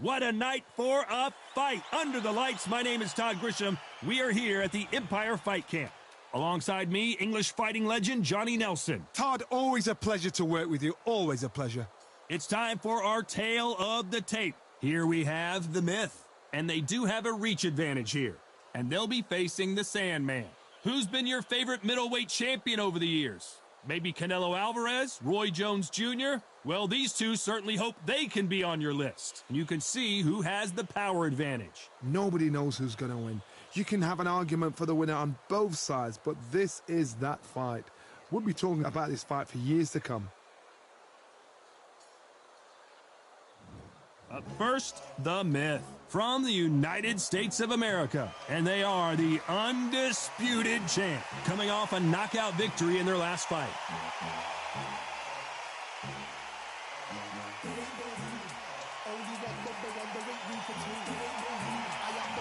What a night for a fight. Under the lights, my name is Todd Grisham. We are here at the Empire Fight Camp. Alongside me, English fighting legend Johnny Nelson. Todd, always a pleasure to work with you. Always a pleasure. It's time for our tale of the tape. Here we have the Myth. And they do have a reach advantage here. And they'll be facing the Sandman. Who's been your favorite middleweight champion over the years? Maybe Canelo Alvarez, Roy Jones Jr.? Well, these two certainly hope they can be on your list. And you can see who has the power advantage. Nobody knows who's going to win. You can have an argument for the winner on both sides, but this is that fight. We'll be talking about this fight for years to come. Up first, the Myth. From the United States of America. And they are the undisputed champ, coming off a knockout victory in their last fight.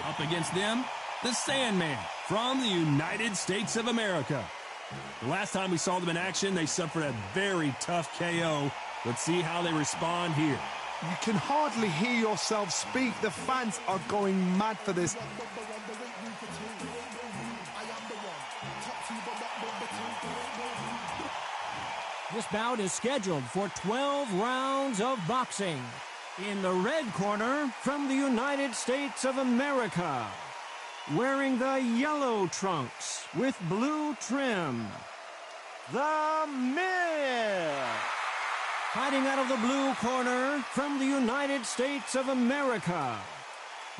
Up against them, the Sandman from the United States of America. The last time we saw them in action, they suffered a very tough KO. Let's see how they respond here. You can hardly hear yourself speak. The fans are going mad for this. This bout is scheduled for 12 rounds of boxing. In the red corner, from the United States of America, wearing the yellow trunks with blue trim, the Myth. Fighting out of the blue corner, from the United States of America,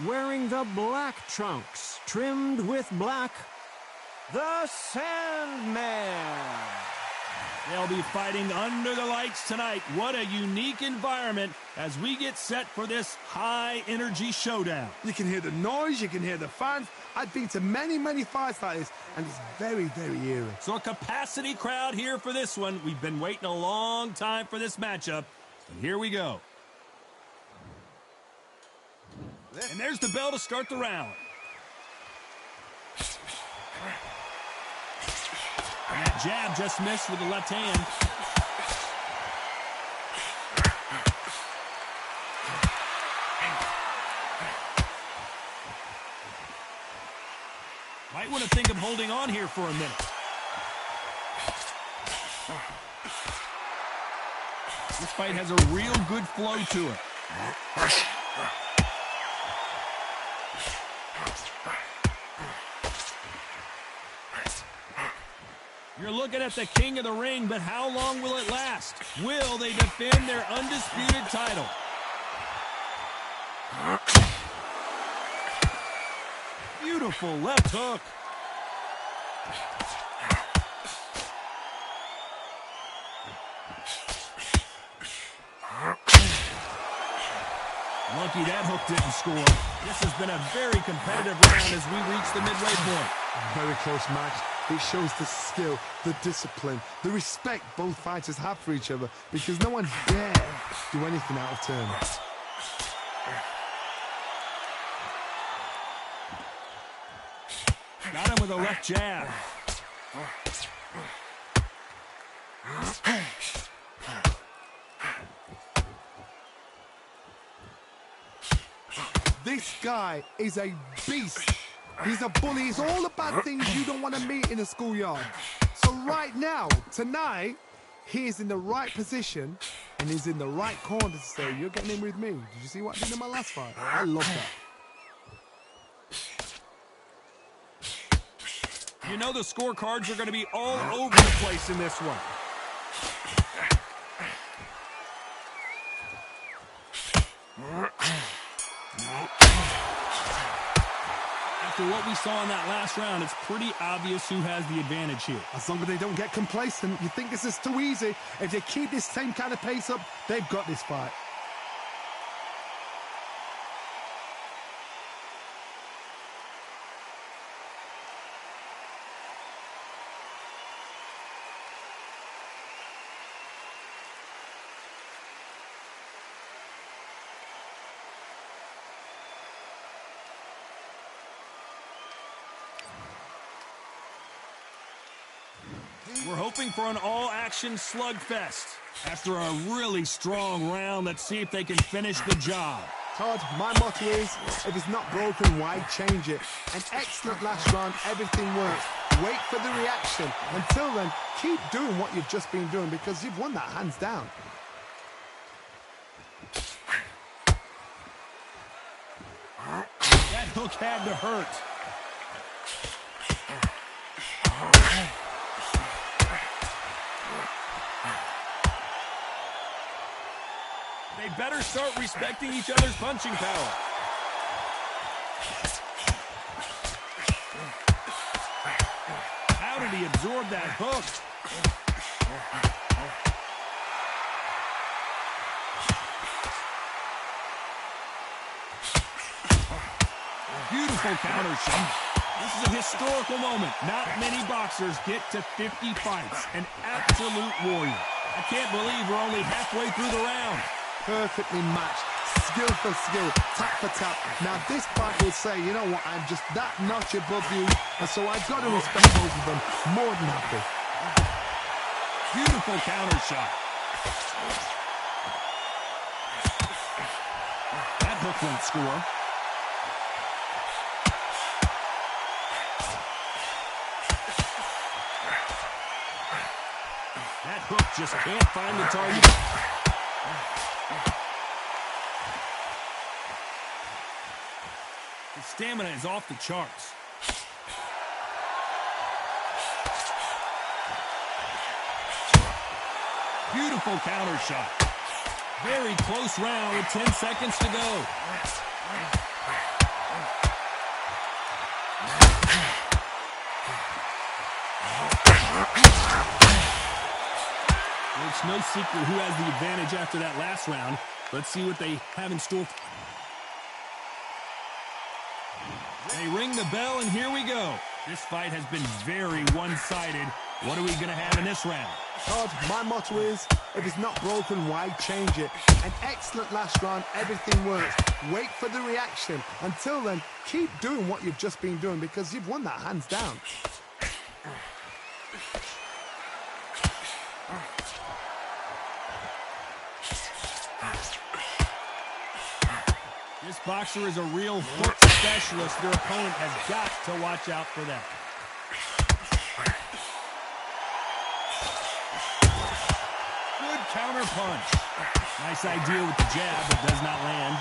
wearing the black trunks trimmed with black, the Sandman. They'll be fighting under the lights tonight. What a unique environment as we get set for this high-energy showdown. You can hear the noise, you can hear the fans. I've been to many, many fights like this, and it's very, very eerie. So a capacity crowd here for this one. We've been waiting a long time for this matchup, and here we go. And there's the bell to start the round. And that jab just missed with the left hand. Might want to think of holding on here for a minute. This fight has a real good flow to it. You're looking at the king of the ring, but how long will it last? Will they defend their undisputed title? Beautiful left hook. Lucky that hook didn't score. This has been a very competitive round as we reach the midway point. Very close match. It shows the skill, the discipline, the respect both fighters have for each other, because no one dare do anything out of turn. Got him with a left jab. This guy is a beast. He's a bully. He's all the bad things you don't want to meet in a schoolyard. So right now, tonight, he is in the right position and he's in the right corner to say, you're getting in with me. Did you see what I did in my last fight? I love that. You know the scorecards are going to be all over the place in this one. After what we saw in that last round, it's pretty obvious who has the advantage here. As long as they don't get complacent, you think this is too easy. If they keep this same kind of pace up, they've got this fight. We're hoping for an all-action slugfest. After a really strong round, let's see if they can finish the job. Todd, my motto is, if it's not broken, why change it? An excellent last round, everything works. Wait for the reaction. Until then, keep doing what you've just been doing because you've won that hands down. That hook had to hurt. They better start respecting each other's punching power. How did he absorb that hook? Beautiful counter shot. This is a historical moment. Not many boxers get to 50 fights. An absolute warrior. I can't believe we're only halfway through the round. Perfectly matched, skill for skill, tap for tap. Now this fight will say, you know what, I'm just that notch above you, and so I've got to respect both of them. More than happy. Beautiful counter shot. That hook won't score. That hook just can't find the target. His stamina is off the charts. Beautiful counter shot. Very close round with 10 seconds to go. It's no secret who has the advantage after that last round. Let's see what they have in store. They ring the bell, and here we go. This fight has been very one-sided. What are we going to have in this round? Todd, my motto is, if it's not broken, why change it? An excellent last round, everything works. Wait for the reaction. Until then, keep doing what you've just been doing because you've won that hands down. This boxer is a real hook specialist. Their opponent has got to watch out for that. Good counter punch. Nice idea with the jab, but does not land.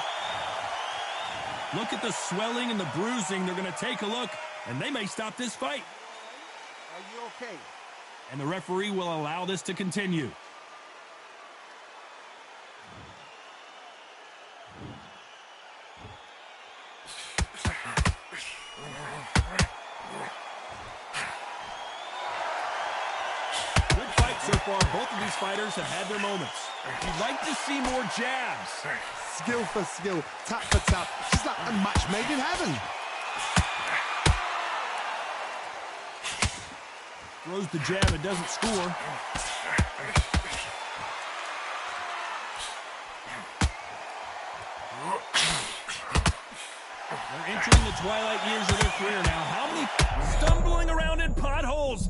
Look at the swelling and the bruising. They're going to take a look, and they may stop this fight. Are you okay? And the referee will allow this to continue. So far, both of these fighters have had their moments. You'd like to see more jabs. Skill for skill, tap for tap. She's like a match made in heaven. Throws the jab, it doesn't score. They're entering the twilight years of their career now. How many stumbling around in potholes?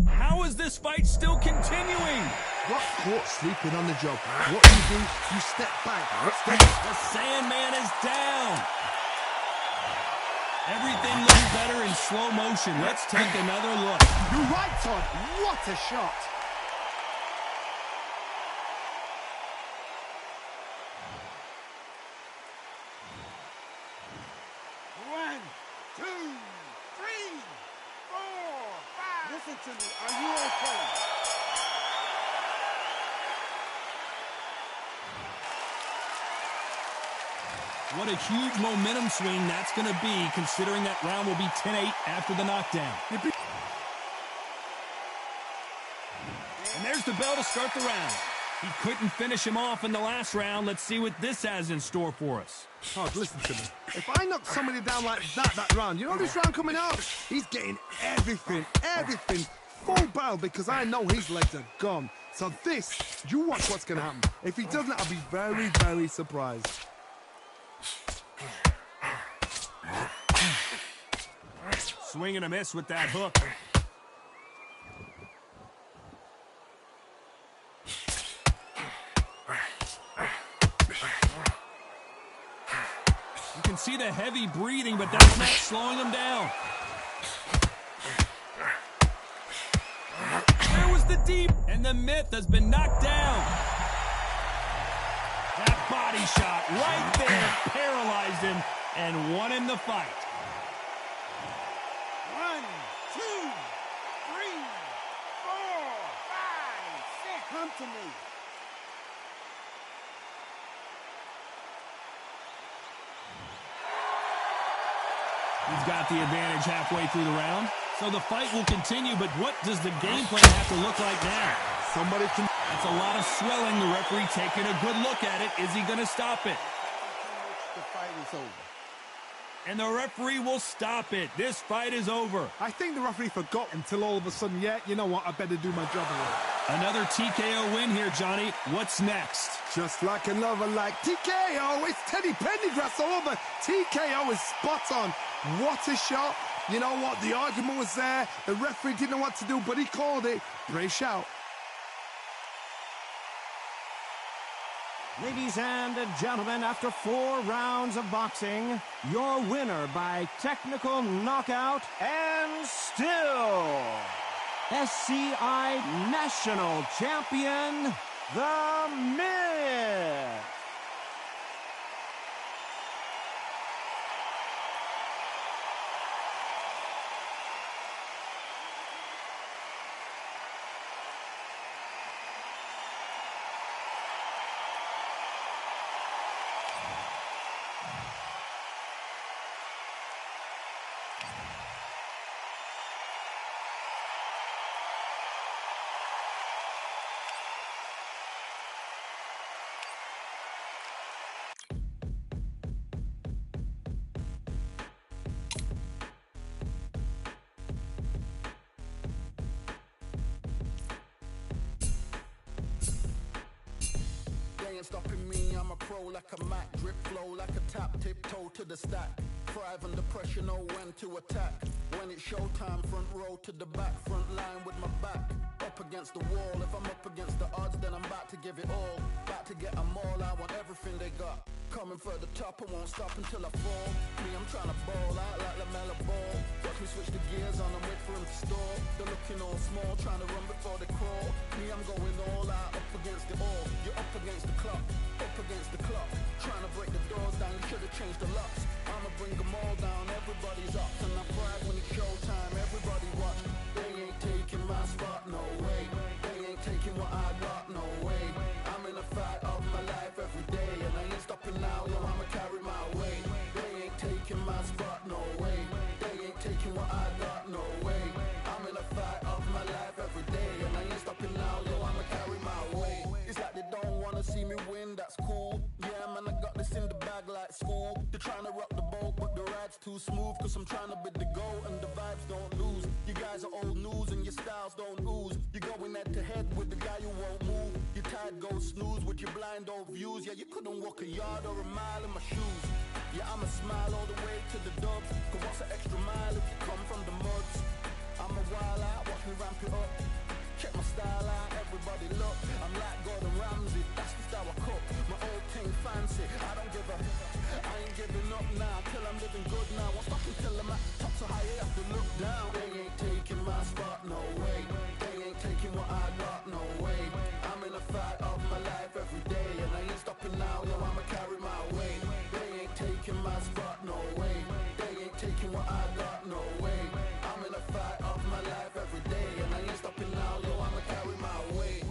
How is this fight still continuing? Got caught sleeping on the job. What do? You step back. The Sandman is down. Everything looks better in slow motion. Let's take another look. You're right, Todd. What a shot. One, two, three, four, five. Listen to me. Are you okay? What a huge momentum swing that's going to be, considering that round will be 10-8 after the knockdown. And there's the bell to start the round. He couldn't finish him off in the last round. Let's see what this has in store for us. Todd, listen to me. If I knock somebody down like that round, you know this round coming out? He's getting everything, full barrel because I know his legs are gone. So this, you watch what's going to happen. If he doesn't, I'll be very, very surprised. Swing and a miss with that hook. can see the heavy breathing, but that's not slowing him down. There was the deep, and the Myth has been knocked down. That body shot right there paralyzed him and won him the fight. 1, 2, 3, 4, 5, 6. Come to me. He's got the advantage halfway through the round. So the fight will continue, but what does the game plan have to look like now? Somebody can... That's a lot of swelling. The referee taking a good look at it. Is he going to stop it? The fight is over. And the referee will stop it. This fight is over. I think the referee forgot until all of a sudden, yeah, you know what, I better do my job already. Another TKO win here, Johnny. What's next? Just like another like TKO, it's Teddy Pendergrass all over. TKO is spot on. What a shot. You know what, the argument was there. The referee didn't know what to do, but he called it. Great shout. Ladies and gentlemen, after 4 rounds of boxing, your winner by technical knockout and still SCI National Champion, The Myth. Ain't stopping me, I'm a pro like a Mac. Drip flow like a tap, tiptoe to the stack. Thrive under pressure, know when to attack. When it's showtime, front row to the back. Front line with my back up against the wall. If I'm up against the odds, then I'm about to give it all. About to get them all, I want everything they got. Coming for the top, I won't stop until I fall. Me, I'm trying to ball out like LaMelo Ball. Watch me switch the gears on and wait for him to stall. They're looking all small, trying to run before they crawl. Me, I'm going all out, up against the all. You're up against the clock, up against the clock. Trying to break the doors down, you should have changed the locks. I'ma bring them all down, everybody's up. And I pride when it's showtime, everybody watch. They ain't taking my spot, no way. They ain't taking what I got, no way. I'm in a fight of my life every day, and I ain't stopping now, yo, I'ma carry my weight. They ain't taking my spot, no way. They ain't taking what I got, no way. I'm in a fight of my life every day, and I ain't stopping now, yo, I'ma carry my weight. It's like they don't wanna see me win, that's cool. Yeah, man, I got this in the bag like school. They're trying to rock the boat, but the ride's too smooth. Cause I'm trying to bid the goal, and the vibes don't lose. You guys are old news, and your styles don't ooze. You're going head to head with the guy who won't move. Your tide goes snooze with your blind old views. Yeah, you couldn't walk a yard or a mile in my shoes. Yeah, I'ma smile all the way to the dubs. Cause what's an extra mile if you come from the muds? I'm a wild out, watch me ramp it up. Check my style out, everybody look. I'm like Gordon Ramsay, that's just how I cook. My old thing fancy, I don't give a. I ain't giving up now, till I'm living good now. Won't stop until I'm at the top, so high you have to look down. They ain't taking my spot, no way. They ain't taking what I got, no way. I'm in a fight of my life every day, and I ain't stopping now, yo, I'ma carry my weight. They ain't taking my spot, no way. They ain't taking what I got, no way. I'm in a fight of my life every day, and I ain't stopping now, yo, I'ma carry my weight.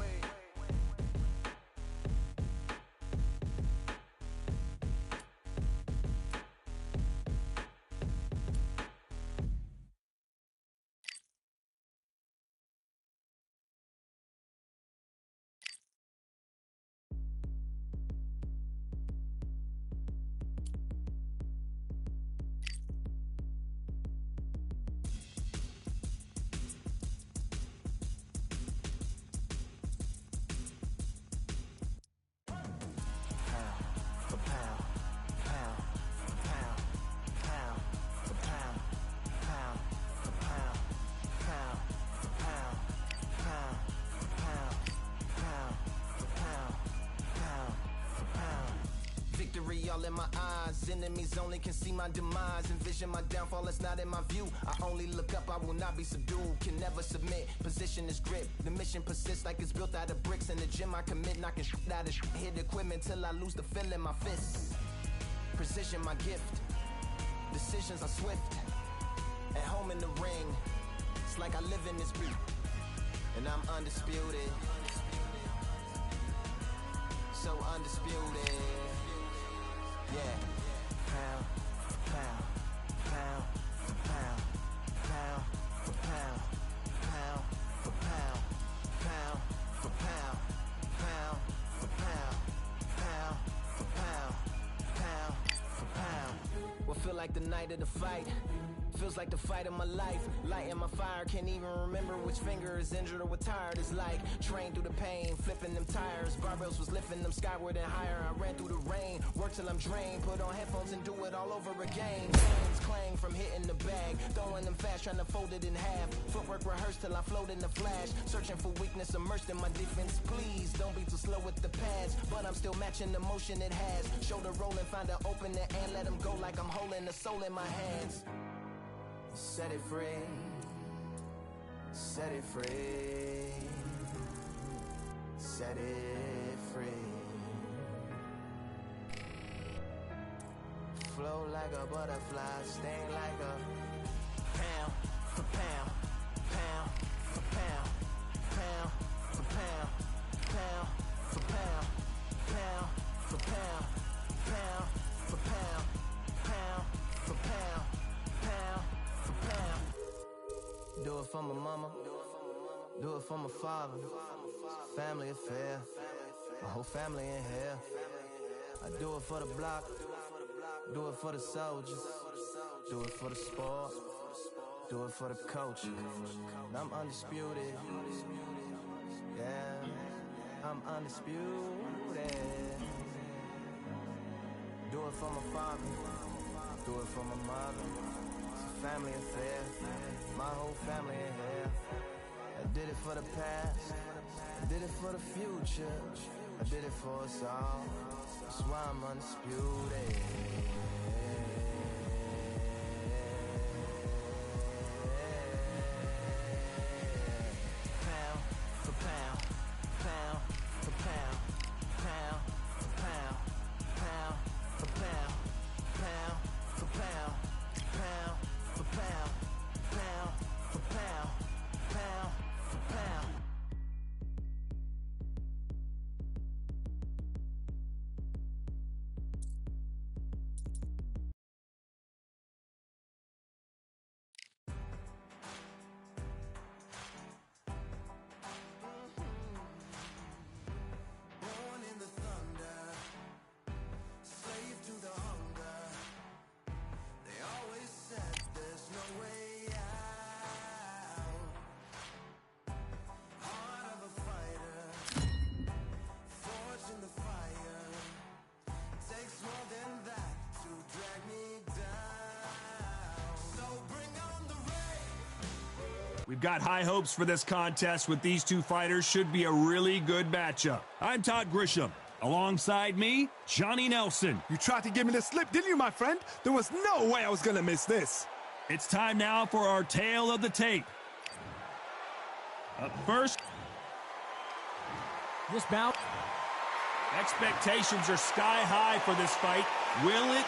victory all in my eyes. Enemies only can see my demise. Envision my downfall, it's not in my view. I only look up, I will not be subdued. Can never submit, position is grip. The mission persists like it's built out of bricks. In the gym I commit, knocking shit out of shit. Hit equipment till I lose the feel in my fists. Precision my gift. Decisions are swift. At home in the ring, it's like I live in this beat. And I'm undisputed. So undisputed. Yeah. Pound for pound, pound for pound, pound for pound, pound for pound, pound for pound, pound for pound, pound for pound, pound for pound. What feel like the night of the fight? Feels like the fight of my life. Lighting my fire, can't even remember which finger is injured or what tired is like. Train through the pain, flipping them tires. Barbells was lifting them skyward and higher. I ran through the rain, work till I'm drained. Put on headphones and do it all over again. Chains clang from hitting the bag. Throwing them fast, trying to fold it in half. Footwork rehearsed till I float in the flash. Searching for weakness, immersed in my defense. Please, don't be too slow with the pads. But I'm still matching the motion it has. Shoulder rolling, find an opening and let them go like I'm holding the soul in my hands. Set it free, set it free, set it free. Flow like a butterfly, sting like a pound for pound, pound for pound, pound for pound, pound for pound, pound for pound, pound for pound, pound for pound, pound. Do it for my mama, do it for my father. Family affair, my whole family in here. I do it for the block, do it for the soldiers, do it for the sport, do it for the culture. And I'm undisputed, yeah, I'm undisputed. Do it for my father, do it for my mother. Family affair, my whole family in here. I did it for the past, I did it for the future, I did it for us all. That's why I'm undisputed. Pound for pound, pound for pound, pound for pound, pound for pound, pound for pound, pound for pound, pound for pound, pound for pound. Born in the thunder, slave to the hunger. They always said there's no way out. Heart of a fighter, forged in the fire. Takes more than that to drag me down. So bring on the rain. We've got high hopes for this contest with these two fighters. Should be a really good matchup. I'm Todd Grisham. Alongside me, Johnny Nelson. You tried to give me the slip, didn't you, my friend? There was no way I was going to miss this. It's time now for our tale of the tape. Up first, This bout, expectations are sky high for this fight. Will it?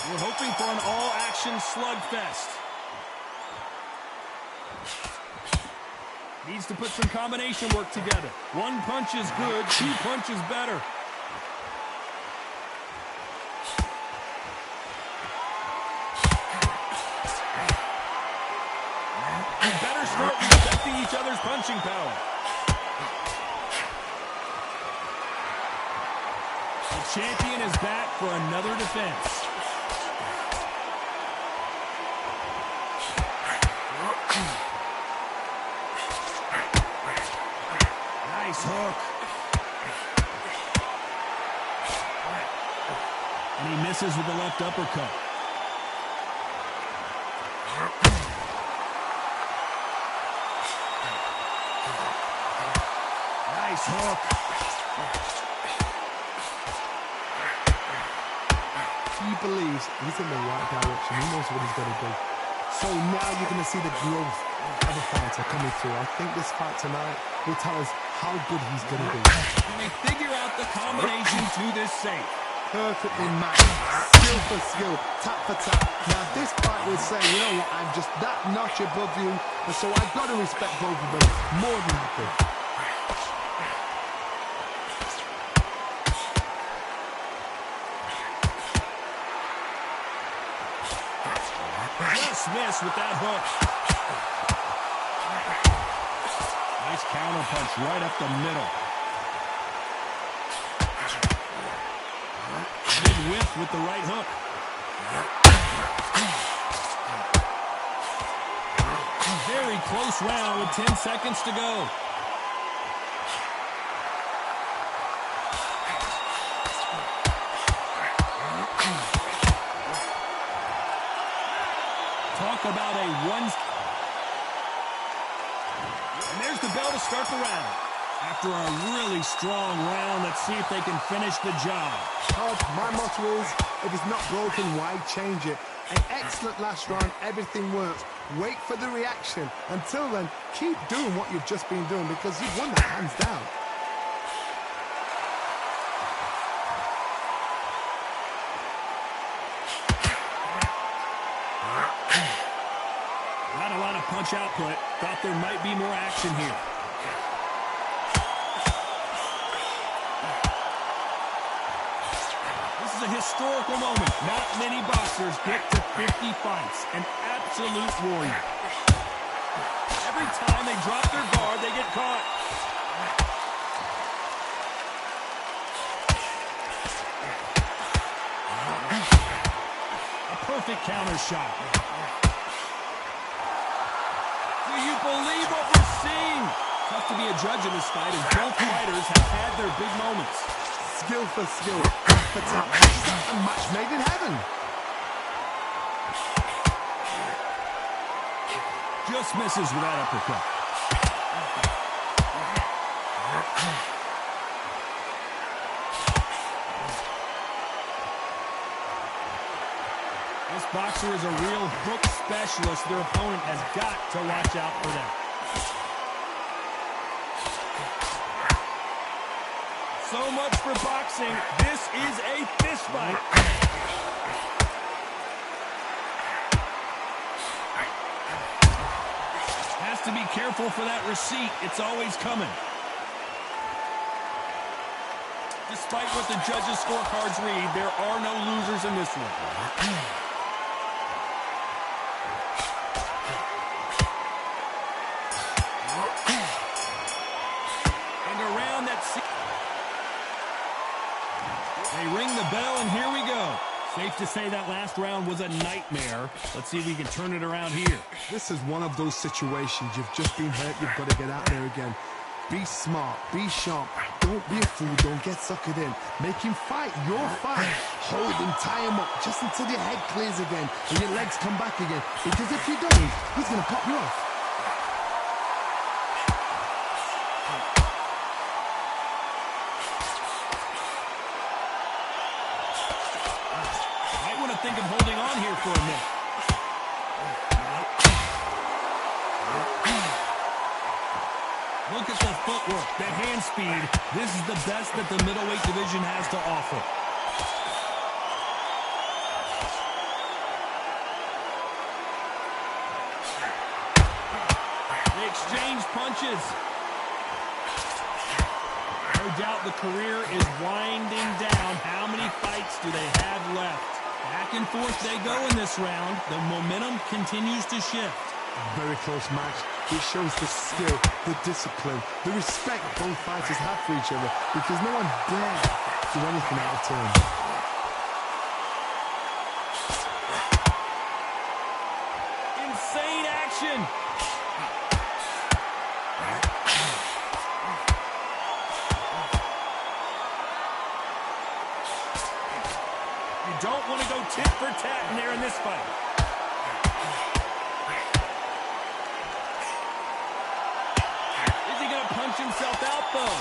We're hoping for an all-action slugfest. Needs to put some combination work together. One punch is good, two punches better. You better start respecting each other's punching power. The champion is back for another defense. Nice hook. And he misses with the left uppercut. Nice hook. believes he's in the right direction. He knows what he's going to do. So now you're going to see the growth of a fighter coming through. I think this fight tonight will tell us how good he's going to be. And they figure out the combination to this safe. Perfectly matched, skill for skill, tap for tap. Now this fight will say, you know what, I'm just that notch above you, and so I've got to respect both of them more than happy. Just missed with that hook. Nice counter punch right up the middle. Big whip with the right hook. Very close round with 10 seconds to go. Talk about a one. And there's the bell to start the round. After a really strong round, let's see if they can finish the job. My motto is, if it's not broken, why change it? An excellent last round, everything works. Wait for the reaction. Until then, keep doing what you've just been doing because you've won that hands down. Not a lot of punch output. Thought there might be more action here. This is a historical moment. Not many boxers get to 50 fights. An absolute warrior. Every time they drop their guard, they get caught. A perfect counter shot. Do you believe what we're seeing? Tough to be a judge in this fight as both fighters have had their big moments. Skill for skill, tap for tap. A match made in heaven. Just misses with that uppercut. This boxer is a real hook specialist. Their opponent has got to watch out for that. So much for boxing. This is a fist fight. Has to be careful for that receipt. It's always coming. Despite what the judges' scorecards read, there are no losers in this one. And around that... They ring the bell, and here we go. Safe to say that last round was a nightmare. Let's see if we can turn it around here. This is one of those situations. You've just been hurt. You've got to get out there again. Be smart. Be sharp. Don't be a fool. Don't get suckered in. Make him fight your fight. Hold him, tie him up just until your head clears again and your legs come back again. Because if you don't, he's going to pop you off. Think of holding on here for a minute. Look at the footwork, the hand speed. This is the best that the middleweight division has to offer. They exchange punches. No doubt the career is winding down. How many fights do they have left? Back and forth they go in this round. The momentum continues to shift. Very close match. It shows the skill, the discipline, the respect both fighters have for each other because no one dare do anything out of turn. Insane action. Don't want to go tit for tat in there in this fight. Is he going to punch himself out, though?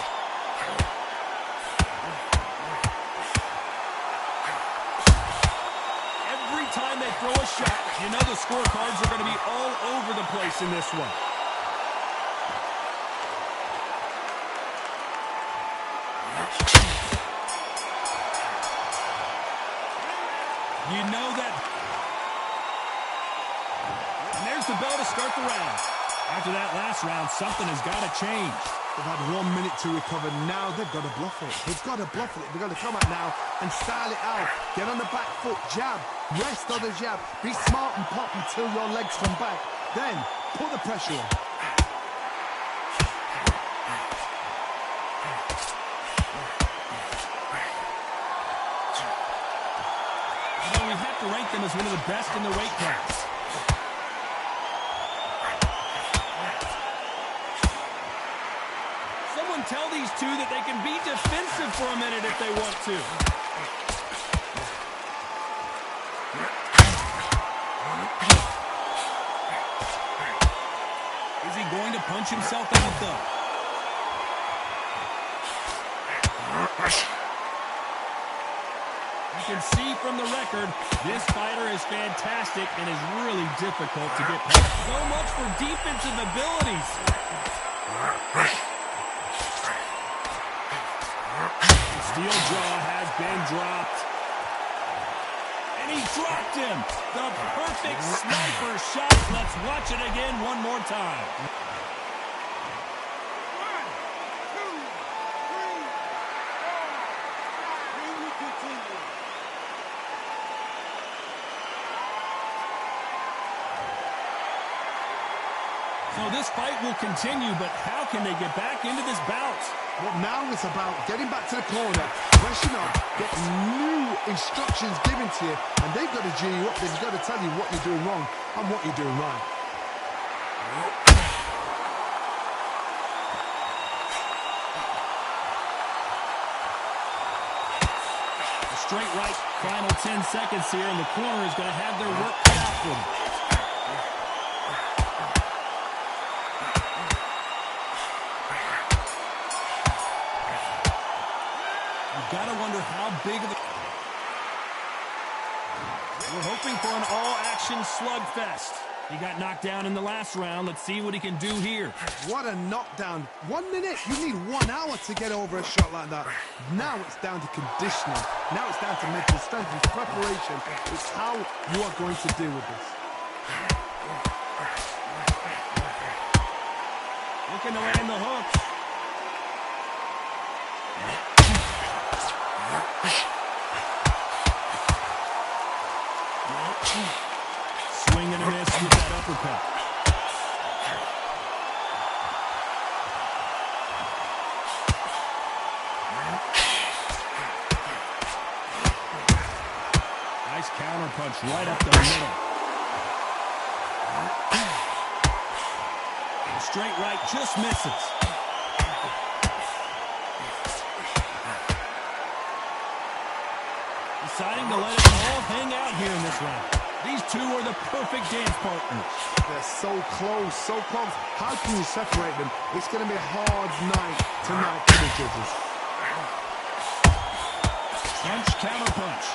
a shot. You know the scorecards are going to be all over the place in this one. You know that. And there's the bell to start the round. After that last round, something has got to change. They've had 1 minute to recover. Now they've got to bluff it. They've got to bluff it. They've got to come out now and style it out. Get on the back foot, jab, rest on the jab. Be smart and pop until your legs come back. Then put the pressure on. We have to rank them as one of the best in the weight class. Someone tell these two that they can be defensive for a minute if they want to. Is he going to punch himself out, though? You can see from the record, this fighter is fantastic and is really difficult to get past. So much for defensive abilities. The steel jaw has been dropped. And he dropped him. The perfect sniper shot. Let's watch it again one more time. 1, 2, 3, 4. We will continue. So this fight will continue, but how can they get back into this bout? Well, now it's about getting back to the corner, freshen up, get new instructions given to you, and they've got to G you up. They've got to tell you what you're doing wrong and what you're doing right. A straight right, final 10 seconds here, and the corner is going to have their work cut out for them. Gotta wonder how big of a... We're hoping for an all-action slugfest. He got knocked down in the last round. Let's see what he can do here. What a knockdown. 1 minute. You need 1 hour to get over a shot like that. Now it's down to conditioning. Now it's down to mental strength and preparation. It's how you are going to deal with this. Looking to land the hook. Swing and a miss with that uppercut. Nice counter punch right up the middle. The straight right just misses. Deciding to let it all hang out here in this round. These two are the perfect dance partners. They're so close, so close. How can you separate them? It's going to be a hard night tonight for the judges. Punch, counter punch.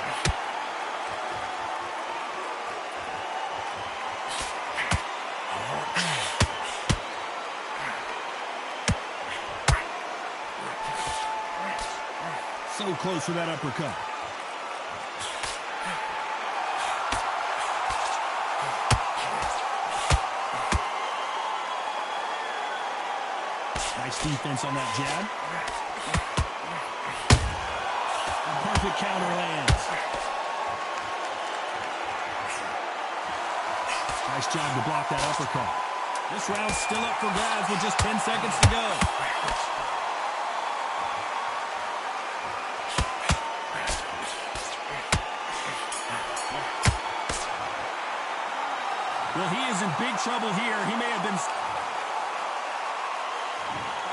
So close for that uppercut. Nice defense on that jab. A perfect counter lands. Nice job to block that uppercut. This round's still up for grabs with just 10 seconds to go. Well, he is in big trouble here. He may have been...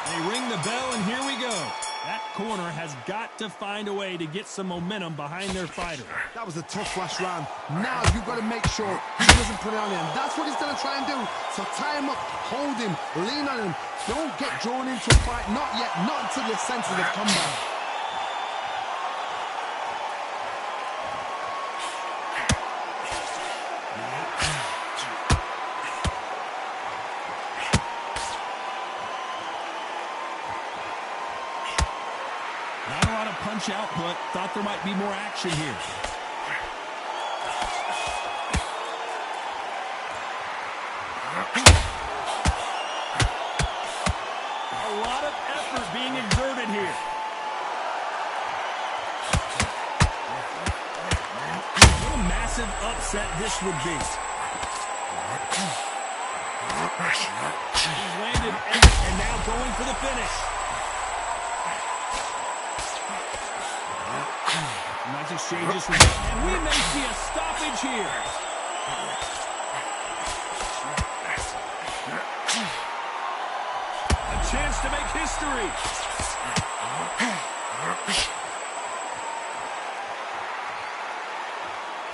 They ring the bell, and here we go. That corner has got to find a way to get some momentum behind their fighter. That was a tough last round. Now you've got to make sure he doesn't put it on him. That's what he's going to try and do. So tie him up, hold him, lean on him. Don't get drawn into a fight. Not yet. Not until your senses have come back. punch output. Thought there might be more action here. A lot of effort being exerted here. What a massive upset this would be. He's landed and now going for the finish. Nice exchanges from him. And we may see a stoppage here. A chance to make history.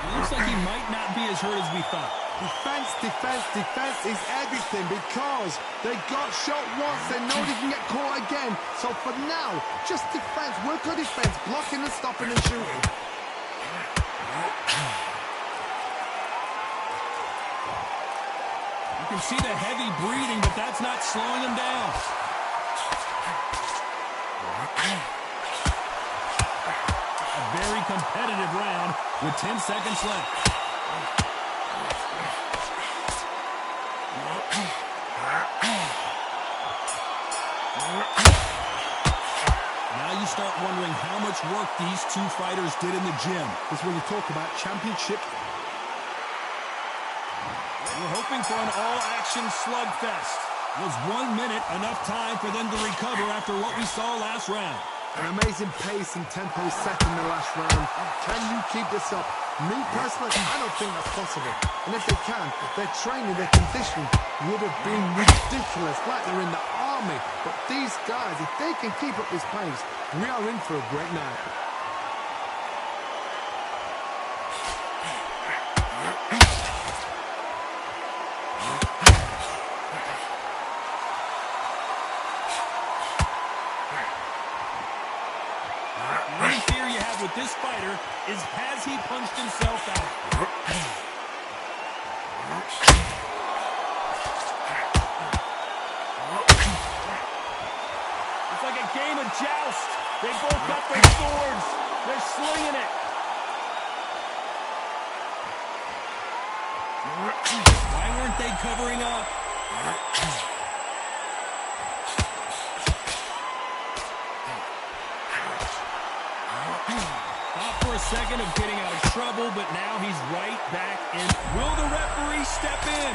It looks like he might not be as hurt as we thought. Defense, defense, defense is everything because they got shot once. They know they can get caught again. So for now, just defense. Work on defense. Blocking and stopping and shooting. You can see the heavy breathing, but that's not slowing him down. A very competitive round with 10 seconds left. Now you start wondering how much work these two fighters did in the gym. This is when you talk about championship. We're hoping for an all-action slugfest. Was 1 minute enough time for them to recover after what we saw last round? An amazing pace and tempo set in the last round. Can you keep this up? Me personally, I don't think that's possible. And if they can, their training, their conditioning would have been ridiculous, like they're in the army. But these guys, if they can keep up this pace, we are in for a great night. One fear you have with this fighter is, has he punched himself out? It's like a game of joust. They both got their swords. They're slinging it. Why weren't they covering up? Thought for a second of getting out of trouble, but now he's right back in. Will the referee step in?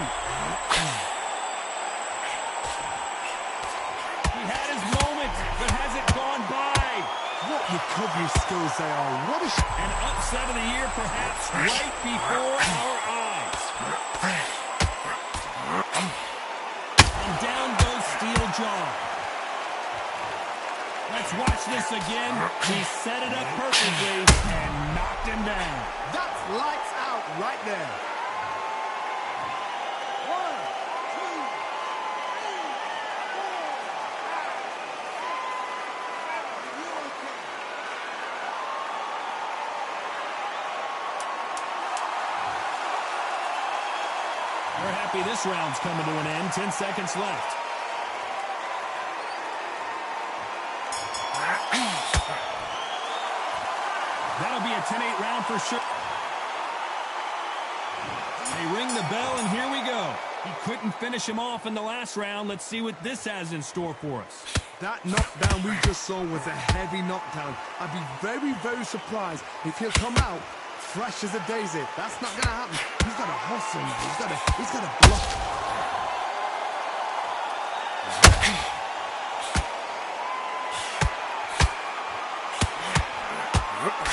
He had his moment, but has it gone by? What recovery skills they are. What a... An upset of the year, perhaps, right before our eyes. And down goes Steel Jaw. Let's watch this again. He set it up perfectly and knocked him down. That's lights out right there. 1, 2, 3, 4, 5, 6, 7. You okay? We're happy this round's coming to an end. 10 seconds left. That'll be a 10-8 round for sure. They ring the bell, and here we go. He couldn't finish him off in the last round. Let's see what this has in store for us. That knockdown we just saw was a heavy knockdown. I'd be very, very surprised if he'll come out fresh as a daisy. That's not going to happen. He's got to hustle. He's got to block.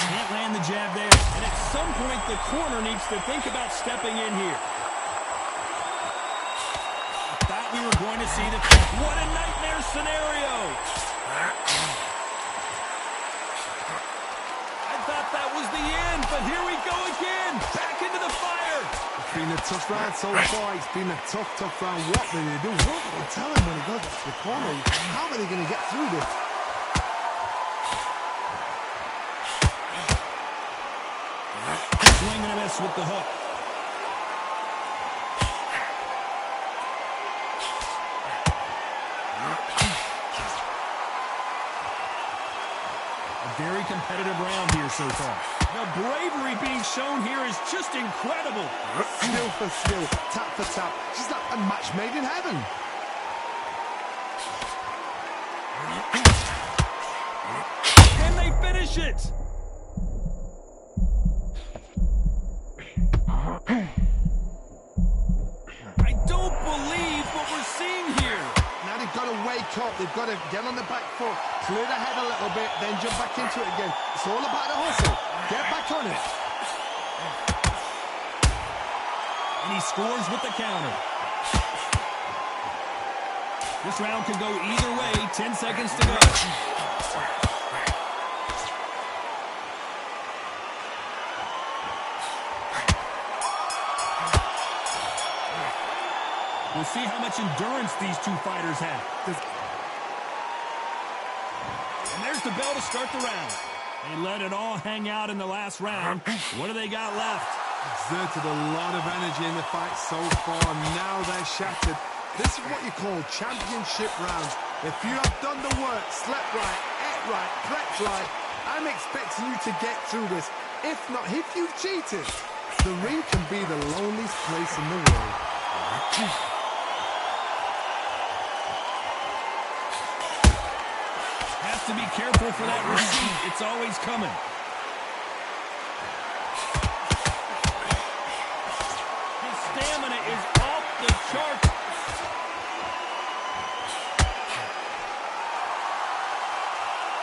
Can't land the jab there. And at some point, the corner needs to think about stepping in here. I thought we were going to see the... What a nightmare scenario! I thought that was the end, but here we go again. Back into the fire. It's been a tough round so far. It's been a tough, tough round. What will they do? What will they tell him when he goes back to the corner? How are they going to get through this? Swing and a miss with the hook. A Very competitive round here so far. The bravery being shown here is just incredible. Skill for skill, tap for tap. She's like a match made in heaven. Can they finish it? I don't believe what we're seeing here. Now they've got to wake up. They've got to get on the back foot, clear the head a little bit, then jump back into it again. It's all about the hustle. Get back on it. And he scores with the counter. This round could go either way. 10 seconds to go. We'll see how much endurance these two fighters have. And there's the bell to start the round. They let it all hang out in the last round. What do they got left? Exerted a lot of energy in the fight so far. Now they're shattered. This is what you call championship rounds. If you have done the work, slept right, ate right, prepped right, I'm expecting you to get through this. If not, if you've cheated, the ring can be the loneliest place in the world. Has to be careful for that receipt. It's always coming. His stamina is off the charts.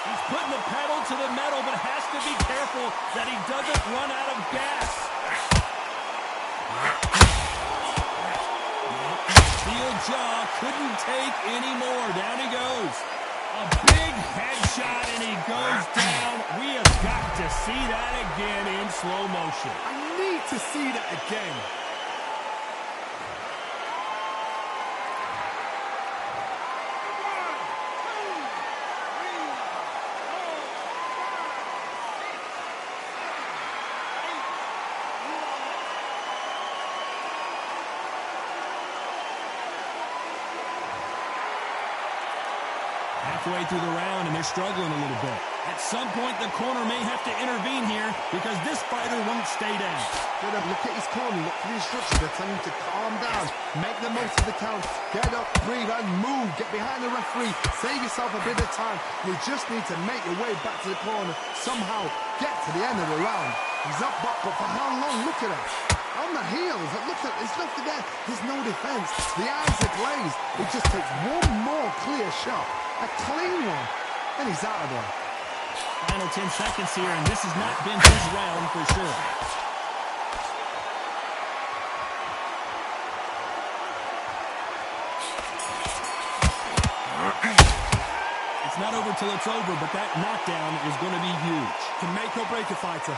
He's putting the pedal to the metal, but has to be careful that he doesn't run out of gas. Steel jaw couldn't take any more. Down he goes. A big headshot, and he goes down. We have got to see that again in slow motion. I need to see that again. Halfway through the round, and they're struggling a little bit. At some point, the corner may have to intervene here because this fighter won't stay down. Good up, look at his corner, look for the instructions. They're telling him to calm down, make the most of the count, get up, breathe, and move. Get behind the referee, save yourself a bit of time. You just need to make your way back to the corner, somehow get to the end of the round. He's up, but for how long? Look at him. On the heels, look at there's nothing there. There's no defense. The eyes are glazed. It just takes one more clear shot, a clean one, and he's out of there. Final 10 seconds here, and this has not been his round for sure. It's not over till it's over, but that knockdown is going to be huge. Can make or break a fighter.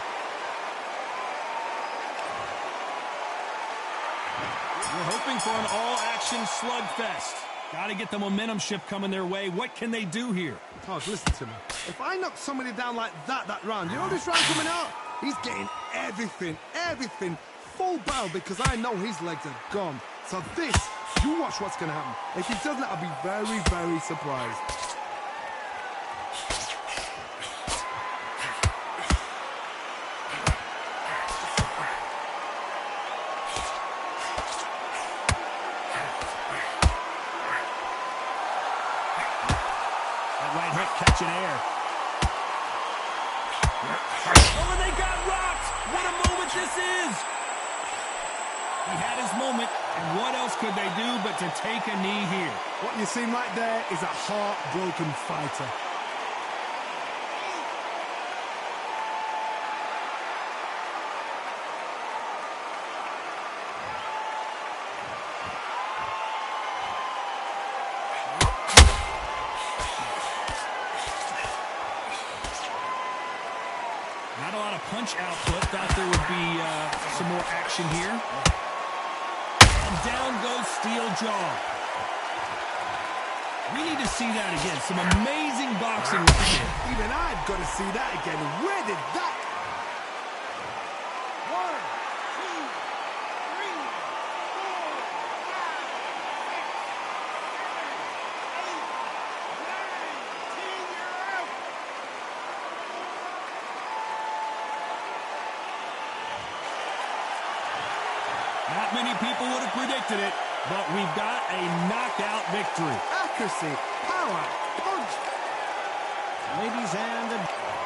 We're hoping for an all-action slugfest. Got to get the momentum shift coming their way. What can they do here? Coach, listen to me. If I knock somebody down like that round, you know this round coming out? He's getting everything, full barrel because I know his legs are gone. So this, you watch what's going to happen. If he doesn't, I'll be very, very surprised. Right hook catching air. Oh, and they got rocked! What a moment this is! He had his moment, and what else could they do but to take a knee here? What you see right there is a heartbroken fighter. Not a lot of punch output. Thought there would be some more action here. And down goes steel jaw. We need to see that again. Some amazing boxing right here. Even I've got to see that again. Where did that... 1, 2, 3, 4, 5, 6, 7, 8, 9, 10, you're out. many people would have predicted it, but we've got a knockout victory. Accuracy, power, punch. Ladies and